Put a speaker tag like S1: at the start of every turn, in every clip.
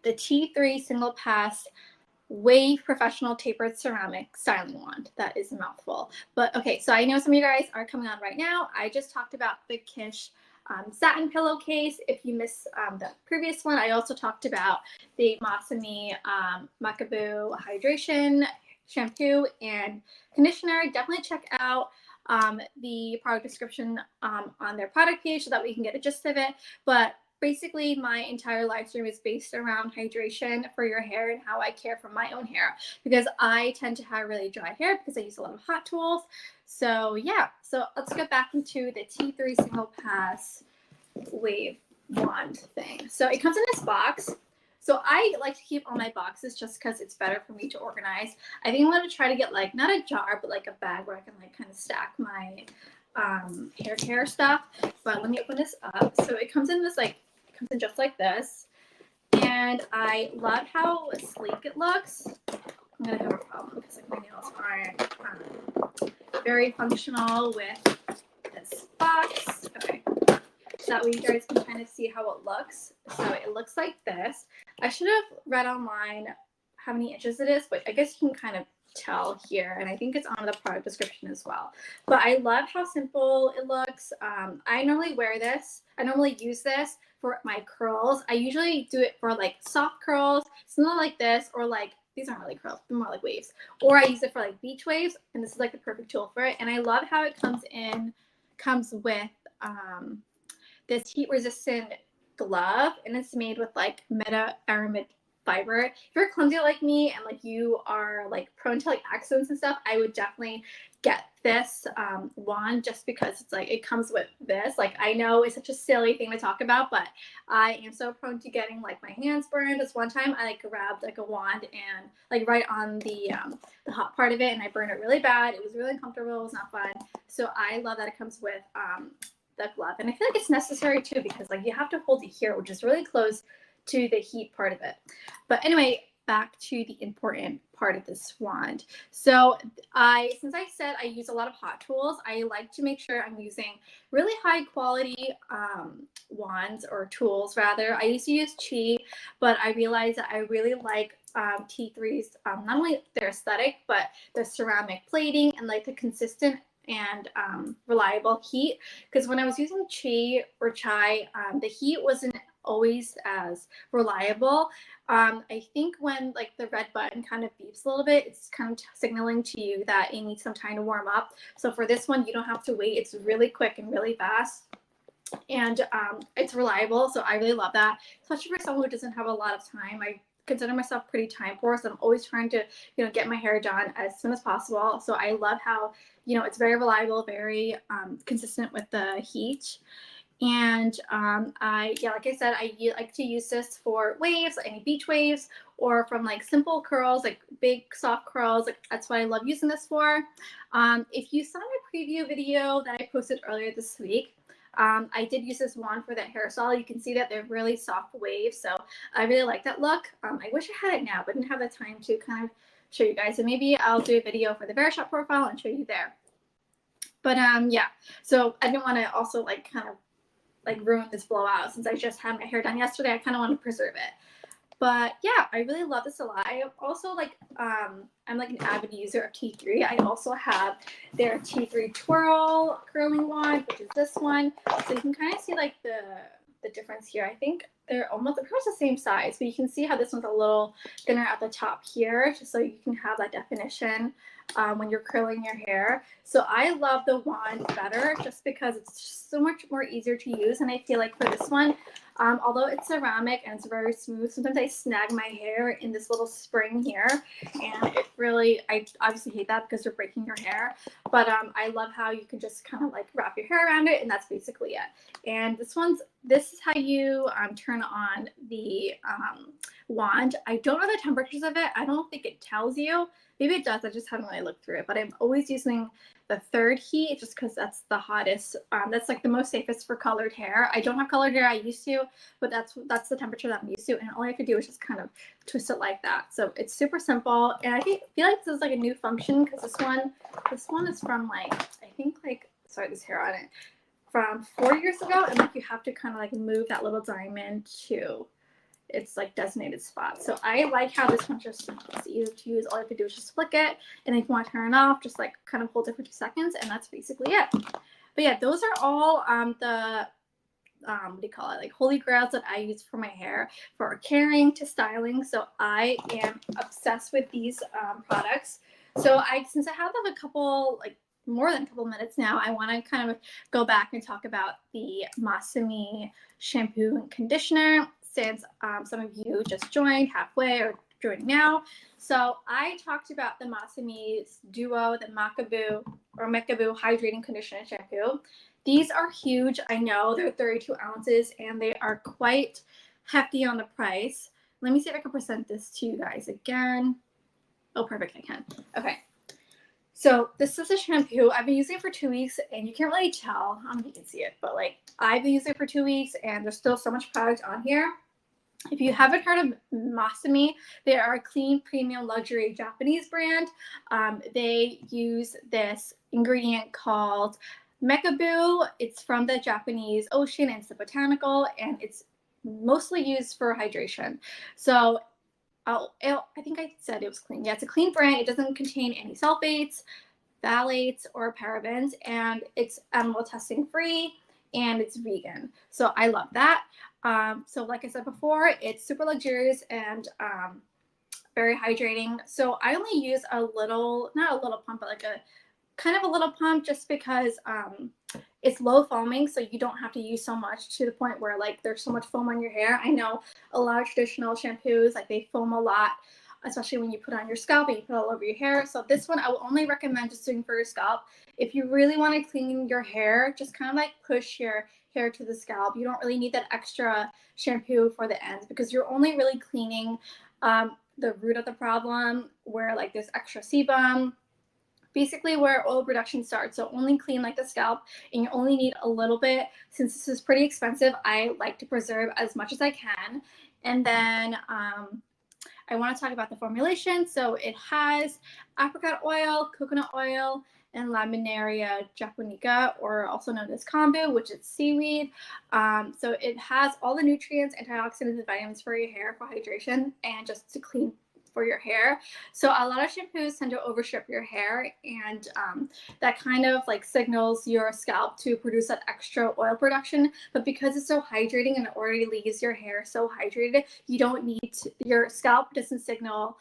S1: the T3 Singlepass Wave Professional Tapered Ceramic Styling Wand. That is a mouthful. But okay, so I know some of you guys are coming on right now. I just talked about the Kish satin pillowcase. If you missed the previous one, I also talked about the Masami Makabu Hydration Shampoo and Conditioner. Definitely check out the product description on their product page so that we can get a gist of it. But basically, my entire live stream is based around hydration for your hair and how I care for my own hair, because I tend to have really dry hair because I use a lot of hot tools. So yeah, so let's get back into the T3 Singlepass Wave Wand thing. So it comes in this box. So I like to keep all my boxes just because it's better for me to organize. I think I'm going to try to get like, not a jar, but like a bag where I can like kind of stack my hair care stuff. But let me open this up. So it comes in this like, it comes in just like this. And I love how sleek it looks. I'm going to have a problem because like my nails aren't very functional with this box. Okay. So that way you guys can kind of see how it looks. So it looks like this. I should have read online how many inches it is, but I guess you can kind of tell here, and I think it's on the product description as well. But I love how simple it looks. I normally wear this. I normally use this for my curls. I usually do it for like soft curls, something like this, or like, these aren't really curls, they're more like waves. Or I use it for like beach waves, and this is like the perfect tool for it. And I love how it comes with this heat resistant glove, and it's made with like meta aramid fiber. If you're clumsy like me and like you are like prone to like accidents and stuff, I would definitely get this wand just because it's like it comes with this. Like, I know it's such a silly thing to talk about, but I am so prone to getting like my hands burned. This one time I like grabbed like a wand and like right on the hot part of it, and I burned it really bad. It was really uncomfortable. It was not fun. So I love that it comes with the glove, and I feel like it's necessary too, because like you have to hold it here, which is really close to the heat part of it. But anyway, back to the important part of this wand. So since I said I use a lot of hot tools, I like to make sure I'm using really high quality wands, or tools rather. I used to use Chi, but I realized that I really like T3's, not only their aesthetic, but the ceramic plating and like the consistent and reliable heat. Because when I was using Chi or Chai, the heat wasn't always as reliable. I think when like the red button kind of beeps a little bit, it's kind of signaling to you that it needs some time to warm up. So for this one, you don't have to wait. It's really quick and really fast. And it's reliable, so I really love that, especially for someone who doesn't have a lot of time. I consider myself pretty time poor, so I'm always trying to, get my hair done as soon as possible. So I love how, it's very reliable, very consistent with the heat. And like I said, I like to use this for waves, any beach waves, or from like simple curls, like big soft curls. Like, that's what I love using this for. If you saw my preview video that I posted earlier this week, I did use this wand for that hairstyle. You can see that they're really soft waves, so I really like that look. I wish I had it now, but didn't have the time to kind of show you guys. So maybe I'll do a video for the Verishop profile and show you there. But yeah, so I didn't want to also like kind of like ruin this blowout since I just had my hair done yesterday. I kind of want to preserve it. But yeah, I really love this a lot. I also like, I'm like an avid user of T3. I also have their T3 Twirl curling wand, which is this one. So you can kind of see like the difference here. I think they're almost the same size, but you can see how this one's a little thinner at the top here, just so you can have that definition when you're curling your hair. So I love the wand better just because it's just so much more easier to use. And I feel like for this one, although it's ceramic and it's very smooth, sometimes I snag my hair in this little spring here, and it really, I obviously hate that because you're breaking your hair, but I love how you can just kind of like wrap your hair around it, and that's basically it. And this is how you turn on the wand. I don't know the temperatures of it. I don't think it tells you. Maybe it does. I just haven't really looked through it, but I'm always using the third heat just because that's the hottest. That's like the most safest for colored hair. I don't have colored hair. I used to, but that's the temperature that I'm used to, and all I have to do is just kind of twist it like that. So it's super simple, and I feel like this is like a new function because this one is from like, I think like, sorry, this hair on it, from 4 years ago, and like you have to kind of like move that little diamond to its like designated spot. So I like how this one just is easy to use. All you have to do is just flick it, and if you want to turn it off, just like kind of hold it for 2 seconds, and that's basically it. But yeah, those are all the what do you call it, like holy grails that I use for my hair, for caring to styling. So I am obsessed with these products. So since I have like a couple, like more than a couple minutes now, I want to kind of go back and talk about the Masami shampoo and conditioner, since some of you just joined halfway or joining now. So I talked about the Masami's Duo, the Mekaboo Hydrating Conditioner Shampoo. These are huge. I know they're 32 ounces and they are quite hefty on the price. Let me see if I can present this to you guys again. Oh, perfect. I can. Okay. So this is a shampoo. I've been using it for 2 weeks and you can't really tell. I don't know if you can see it, but like I've been using it for 2 weeks and there's still so much product on here. If you haven't heard of Masami, they are a clean, premium, luxury Japanese brand. They use this ingredient called Mekaboo. It's from the Japanese ocean and it's a botanical, and it's mostly used for hydration. So I think I said it was clean. Yeah, it's a clean brand. It doesn't contain any sulfates, phthalates, or parabens, and it's animal testing free, and it's vegan. So I love that. So like I said before, it's super luxurious and very hydrating. So I only use a little, not a little pump, but like a kind of a little pump, just because it's low foaming, so you don't have to use so much to the point where like there's so much foam on your hair. I know a lot of traditional shampoos, like they foam a lot, especially when you put it on your scalp and you put it all over your hair. So this one I will only recommend just doing for your scalp. If you really want to clean your hair, just kind of like push your hair to the scalp. You don't really need that extra shampoo for the ends, because you're only really cleaning the root of the problem, where like there's extra sebum, basically where oil production starts. So only clean like the scalp, and you only need a little bit. Since this is pretty expensive, I like to preserve as much as I can. And then I want to talk about the formulation. So it has apricot oil, coconut oil, and Laminaria japonica, or also known as kombu, which is seaweed. So it has all the nutrients, antioxidants, and vitamins for your hair, for hydration, and just to clean for your hair. So a lot of shampoos tend to overstrip your hair, and that kind of like signals your scalp to produce that extra oil production. But because it's so hydrating and it already leaves your hair so hydrated, you don't need to, your scalp doesn't signal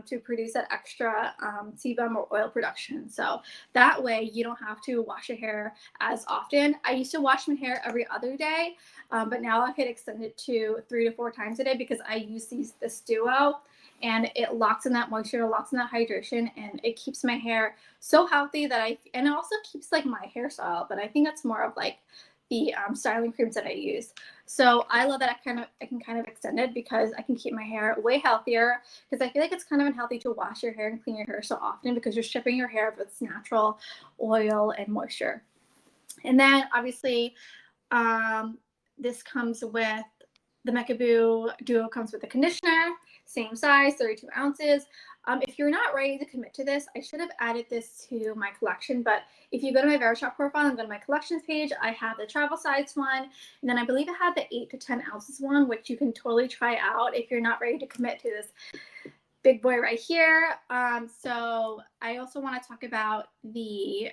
S1: to produce that extra sebum or oil production. So that way you don't have to wash your hair as often. I used to wash my hair every other day, but now I could extend it to 3 to 4 times a day, because I use this duo, and it locks in that moisture, locks in that hydration, and it keeps my hair so healthy that and it also keeps like my hairstyle, but I think that's more of like the styling creams that I use. So I love that I can kind of extend it, because I can keep my hair way healthier, because I feel like it's kind of unhealthy to wash your hair and clean your hair so often, because you're stripping your hair of its natural oil and moisture. And then obviously this comes with the Mekaboo Duo, comes with a conditioner, same size, 32 ounces. If you're not ready to commit to this, I should have added this to my collection, but if you go to my Verishop profile and go to my collections page, I have the travel size one, and then I believe I have the 8 to 10 ounces one, which you can totally try out if you're not ready to commit to this big boy right here. So I also want to talk about the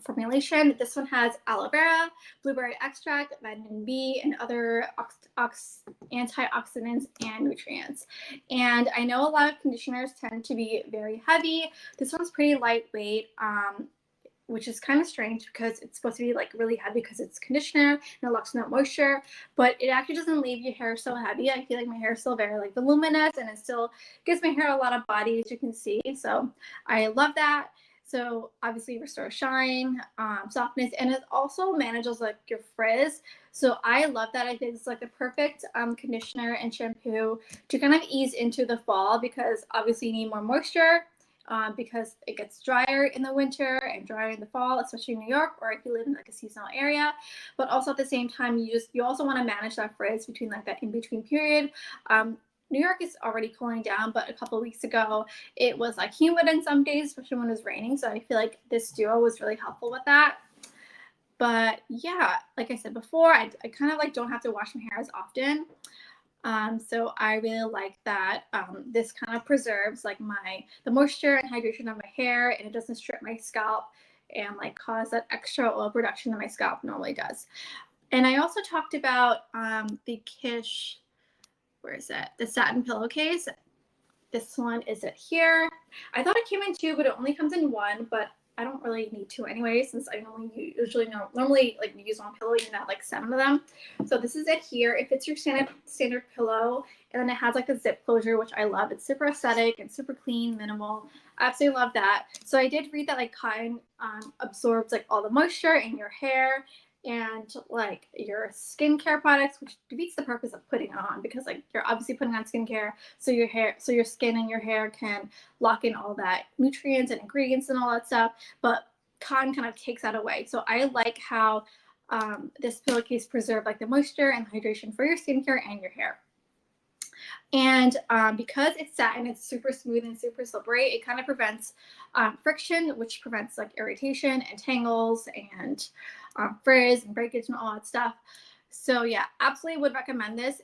S1: formulation. This one has aloe vera, blueberry extract, vitamin B, and other antioxidants and nutrients. And I know a lot of conditioners tend to be very heavy. This one's pretty lightweight, which is kind of strange, because it's supposed to be like really heavy because it's conditioner and it locks in that moisture, but it actually doesn't leave your hair so heavy. I feel like my hair is still very like voluminous, and it still gives my hair a lot of body, as you can see. So I love that. So obviously restores shine, softness, and it also manages like your frizz. So I love that. I think it's like the perfect conditioner and shampoo to kind of ease into the fall, because obviously you need more moisture, because it gets drier in the winter and drier in the fall, especially in New York, or if you live in like a seasonal area. But also at the same time, you also want to manage that frizz between like that in-between period. New York is already cooling down, but a couple of weeks ago it was like humid in some days, especially when it was raining. So I feel like this duo was really helpful with that. But yeah, like I said before, I kind of like don't have to wash my hair as often. So I really like that. This kind of preserves like the moisture and hydration of my hair, and it doesn't strip my scalp and like cause that extra oil production that my scalp normally does. And I also talked about the Kish, where is it? The satin pillowcase. This one is it here. I thought it came in two, but it only comes in one, but I don't really need two anyway, since I usually normally like use one pillow, even at like 7 of them. So this is it here. It fits your standard pillow, and then it has like a zip closure, which I love. It's super aesthetic and super clean, minimal. I absolutely love that. So I did read that like cotton absorbs like all the moisture in your hair and like your skincare products, which defeats the purpose of putting it on, because like you're obviously putting on skincare so your skin and your hair can lock in all that nutrients and ingredients and all that stuff, but cotton kind of takes that away. So I like how this pillowcase preserves like the moisture and hydration for your skincare and your hair. And because it's satin, it's super smooth and super slippery. It kind of prevents friction, which prevents like irritation and tangles and frizz and breakage and all that stuff. So yeah, absolutely would recommend this.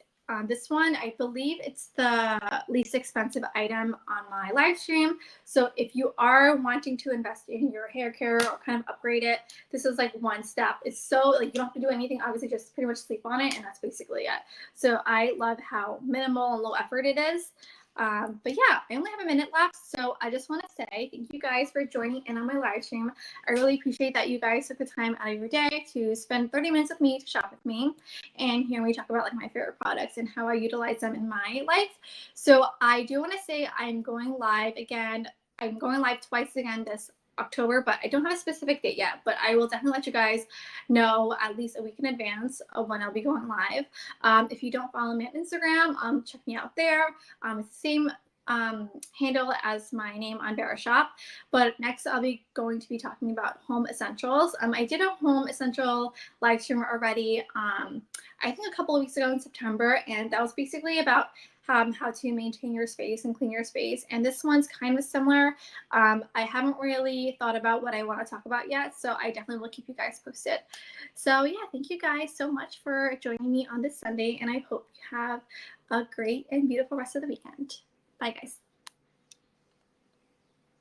S1: This one, I believe it's the least expensive item on my live stream. So if you are wanting to invest in your hair care or kind of upgrade it, this is like one step. It's so like you don't have to do anything, obviously just pretty much sleep on it, and that's basically it. So I love how minimal and low effort it is. But yeah, I only have a minute left, so I just want to say thank you guys for joining in on my live stream. I really appreciate that you guys took the time out of your day to spend 30 minutes with me to shop with me and hear me talk about like my favorite products and how I utilize them in my life. So I do want to say I'm going live again. I'm going live twice again this October, but I don't have a specific date yet, but I will definitely let you guys know at least a week in advance of when I'll be going live. If you don't follow me on Instagram, check me out there. It's the same handle as my name on Verishop. But next I'll be going to be talking about home essentials. I did a home essential live stream already, I think a couple of weeks ago in September, and that was basically about how to maintain your space and clean your space. And this one's kind of similar. I haven't really thought about what I want to talk about yet, so I definitely will keep you guys posted. So yeah, thank you guys so much for joining me on this Sunday, and I hope you have a great and beautiful rest of the weekend. Bye, guys.